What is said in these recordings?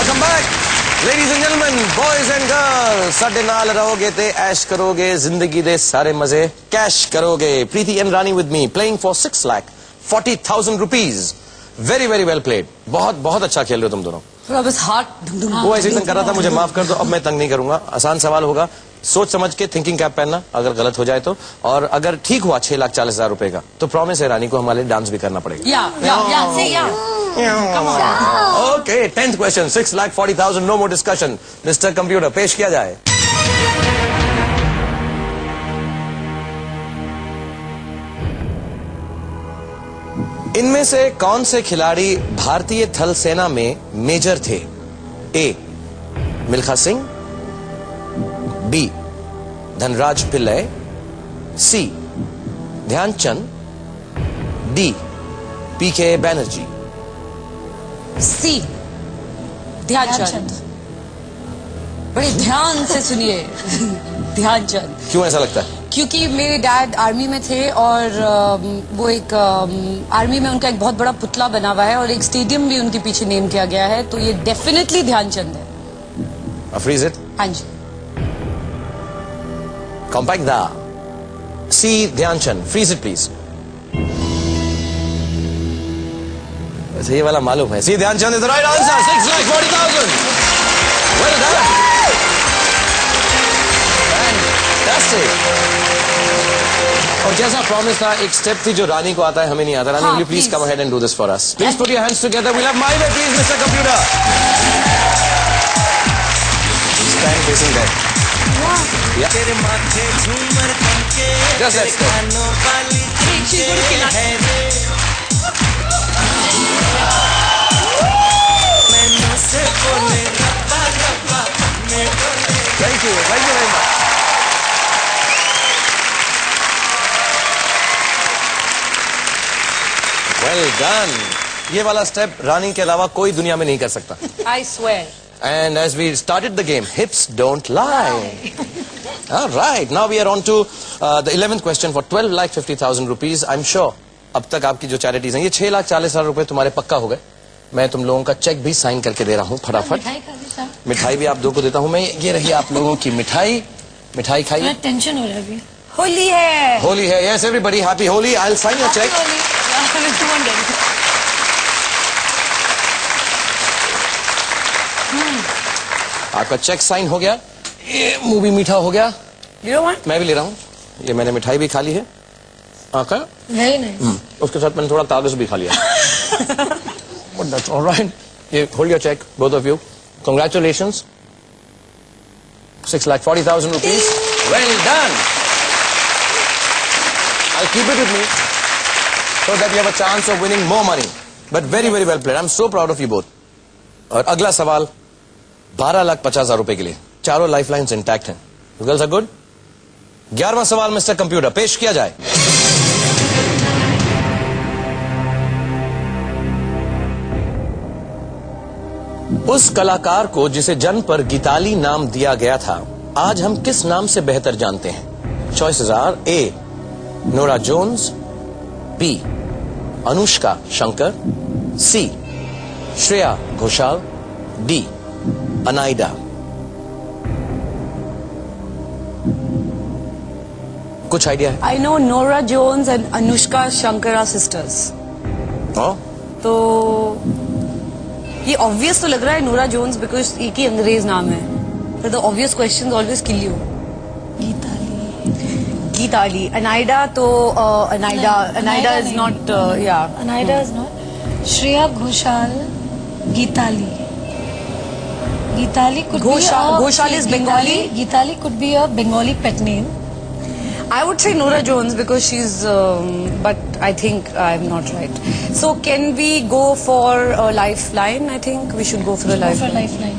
Welcome back ladies and gentleman, boys and girls. साडे नाल रहोगे ते ऐश करोगे, जिंदगी दे सारे मजे कैश करोगे। Preeti and Rani with me playing for 6,40,000 rupees. Very very well played. बहुत बहुत अच्छा खेल रहे हो तुम दोनों। बस हार्ट वो ऐसे ही तंग कर रहा था, मुझे माफ कर दो। अब मैं तंग नहीं करूंगा। आसान सवाल होगा, सोच समझ के थिंकिंग कैप पहनना अगर गलत हो जाए तो। और अगर ठीक हुआ 6,40,000 रुपए का तो प्रॉमिस है रानी को हमारे डांस भी करना पड़ेगा। Okay, 10th question, 6,40,000, no more discussion. Mister computer, पेश किया जाए। इनमें से कौन से खिलाड़ी भारतीय थल सेना में मेजर थे? ए मिल्खा सिंह, बी धनराज पिल्लई, सी ध्यानचंद, डी पीके बैनर्जी। सी ध्यानचंद। बड़े ध्यान से सुनिए। ध्यानचंद। क्यों ऐसा लगता है? क्योंकि मेरे डैड आर्मी में थे और वो एक आर्मी में उनका एक बहुत बड़ा पुतला बना हुआ है और एक स्टेडियम भी उनके पीछे नेम किया गया है, तो ये डेफिनेटली ध्यानचंद है। Freeze it. हाँ जी। कॉम्पैक्ट दा C Dhyanchand. Freeze it please. वैसे ये वाला मालूम है। C Dhyanchand is the right answer. 6,40,000। Well done. और जैसा प्रॉमिस था, एक स्टेप थी जो रानी को आता है, हमें नहीं आता। रानी, will you please come ahead and do this for us? Please put your hands together. We'll have my way, please, Mr. Computer. Stand facing there. Yeah. Just that step. Thank you very much. Well done. ये वाला step रानी के अलावा कोई दुनिया में नहीं कर सकता। I swear. And as we started the game, hips don't lie. All right, now we are on to the 11th question for 12,50,000 rupees. I'm sure अब तक आपकी जो चैरिटीज हैं, ये 6,40,000 रुपए तुम्हारे पक्का हो गए। मैं तुम लोगों का चेक भी साइन करके दे रहा हूँ फटाफट। मिठाई भी आप दो को देता हूँ मैं। ये रही आप लोगों की मिठाई। मिठाई खाइए। टेंशन हो रहा है अभी। होली है। होली है। Yes, everybody, happy Holi. I'll sign your check. आपका चेक साइन हो गया। ये मुंह भी मीठा हो गया। मैं भी ले रहा हूँ। ये मैंने मिठाई भी खा ली है। Very nice. उसके साथ मैंने थोड़ा कागज भी खा लिया। But that's all right. ये hold your check, both of you. Congratulations. 6,40,000 rupees. Well done. I'll keep it with me so that you have a chance of winning more money. But very very well played. I'm so proud of you both. और अगला सवाल 12,50,000 रुपए के लिए। चारों lifelines intact हैं। You girls are good? 11वां सवाल mister computer, पेश किया जाए। उस कलाकार को जिसे जन्म पर गीताली नाम दिया गया था, आज हम किस नाम से बेहतर जानते हैं? Choices are A Nora Jones, B Anushka Shankar, C Shreya Ghoshal, D Anaida. कुछ आइडिया है? I know Nora Jones and Anushka Shankar are sisters. तो ये ऑब्वियस तो लग रहा है नोरा जोन्स, बिकॉज एक ही अंग्रेज नाम है। तो obvious question always kill you. Geetali. Anaida तो Anaida is not. Yeah Anaida is not. Shreya Ghoshal, Geetali. Geetali could Ghoshal is Bengali. Geetali could be a Bengali pet name. I would say Nora Jones because she's, but I think I'm not right. So can we go for a lifeline? I think we should go for a lifeline.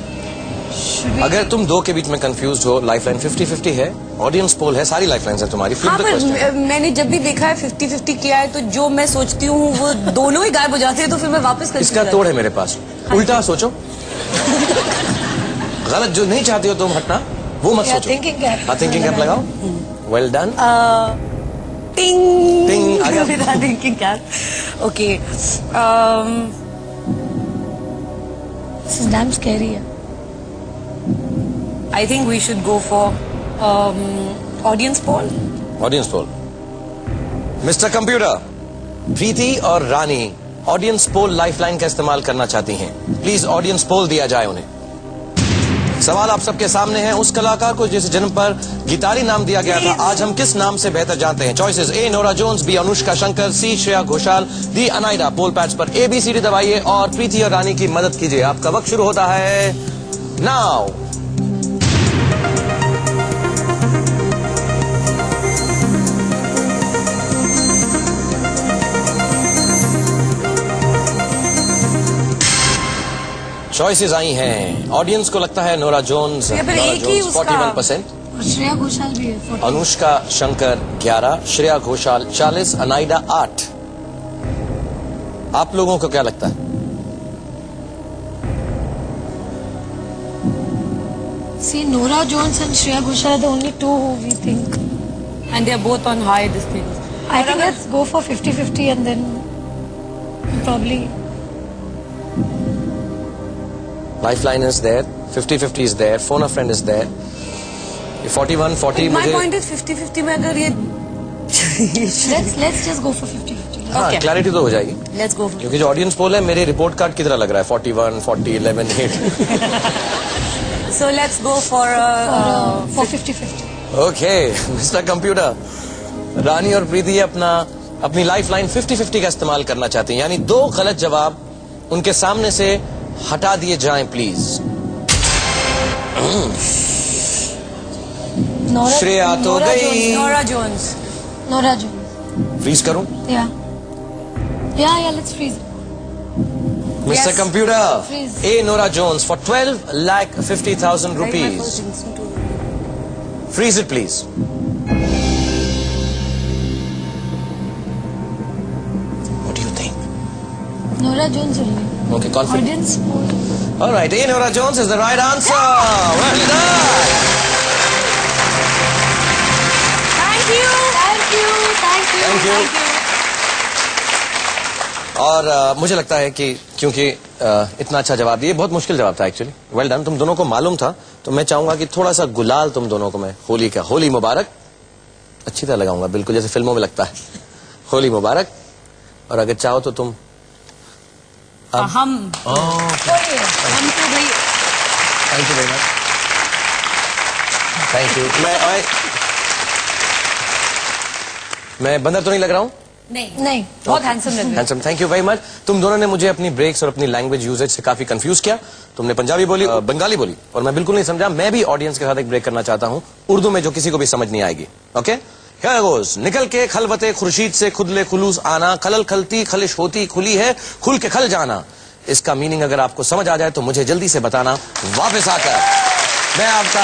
Should we? अगर तुम दो के बीच में confuse हो, lifeline 50-50 है। Audience poll है, सारी lifelines है तुम्हारी। हाँ, पर मैंने जब भी देखा है 50-50 किया है, तो जो मैं सोचती हूँ वो दोनों ही गायब हो जाते हैं, तो फिर मैं वापस कर। इसका तोड़ है मेरे पास। उल्टा सोचो। गलत जो नहीं चाहते हो तुम हटना, वो मत सोचो। थिंकिंग कैप लगाओ। Well done. टिंग टिंग आ गया। मेरा thinking cap. Okay, This is damn scary. I think we should go for audience poll. Audience poll. Mister computer, Preeti और रानी ऑडियंस पोल लाइफलाइन का इस्तेमाल करना चाहती हैं। प्लीज ऑडियंस पोल दिया जाए उन्हें। सवाल आप सबके सामने है। उस कलाकार को जिस जन्म पर गीताली नाम दिया गया था, आज हम किस नाम से बेहतर जानते हैं? Choices: A Nora Jones, B Anushka Shankar, C Shreya Ghoshal, D Anaida. Poll pads पर ABCD दबाइए और प्रीति और रानी की मदद कीजिए। आपका वक्त शुरू होता है नाउ। चॉइसेस आई हैं। ऑडियंस को लगता है नोरा जोन्स, या फिर एक ही उसका 41%, और श्रेया घोषाल भी है 40. अनुष्का शंकर 11, श्रेया घोषाल 40, अनाइडा 8। आप लोगों को क्या लगता है? See, Nora Jones and Shreya Ghoshal are the only two who we think. And they are both on high this thing. I think let's go for 50-50 and then probably. Lifeline is there, 50-50 is there, phone a friend is there. ये 41-40 My मुझे point is 50-50 में अगर ये Let's just go for 50-50. हाँ Okay. Clarity तो हो जाएगी, let's go for क्योंकि जो ऑडियंस पोल है मेरे रिपोर्ट कार्ड की तरह लग रहा है 41, 40, 11, 8। So let's go for For 50-50. Okay mister computer, Rani और प्रीति अपनी लाइफलाइन 50-50 का इस्तेमाल करना चाहती हैं, यानी 2 गलत जवाब उनके सामने से हटा दिए जाएं प्लीज। Nora. श्रेया तो Nora गई। Jones. Nora Jones. Nora Jones. Freeze करूं? Yeah. Yeah. Let's freeze. Mister Yes. Computer, Freeze. A Nora Jones for 12,50,000 Write my rupees. first instinct to- Freeze it, please. What do you think? Nora Jones only. Okay, confident. Audience poll. All right, A. Nora Jones is the right answer. Well done. Thank you. Thank you. Thank you. Thank you. और मुझे लगता है कि क्योंकि इतना अच्छा जवाब दिए, बहुत मुश्किल जवाब था एक्चुअली। वेल डन, तुम दोनों को मालूम था, तो मैं चाहूंगा कि थोड़ा सा गुलाल तुम दोनों को मैं होली मुबारक अच्छी तरह लगाऊंगा, बिल्कुल जैसे फिल्मों में लगता है। होली मुबारक। और अगर चाहो तो तुम हम तो भाई thank you very much, thank you. मैं बंदर तो नहीं लग रहा हूँ? नहीं बहुत हैंडसम लग रहे हो। Handsome, thank you very much. तुम दोनों ने मुझे अपनी ब्रेक्स और अपनी लैंग्वेज यूजेज से काफी कंफ्यूज किया। तुमने पंजाबी बोली, बंगाली बोली, और मैं बिल्कुल नहीं समझा। मैं भी ऑडियंस के साथ एक ब्रेक करना चाहता हूँ उर्दू में, जो किसी को भी समझ नहीं आएगी। ओके, हियर गोस। निकल के खलवते खुर्शीद से खुदले खुलूस आना, खलल खलती खलिश होती खुली है खुल के खल जाना। इसका मीनिंग अगर आपको समझ आ जाए तो मुझे जल्दी से बताना वापस आकर। मैं आपका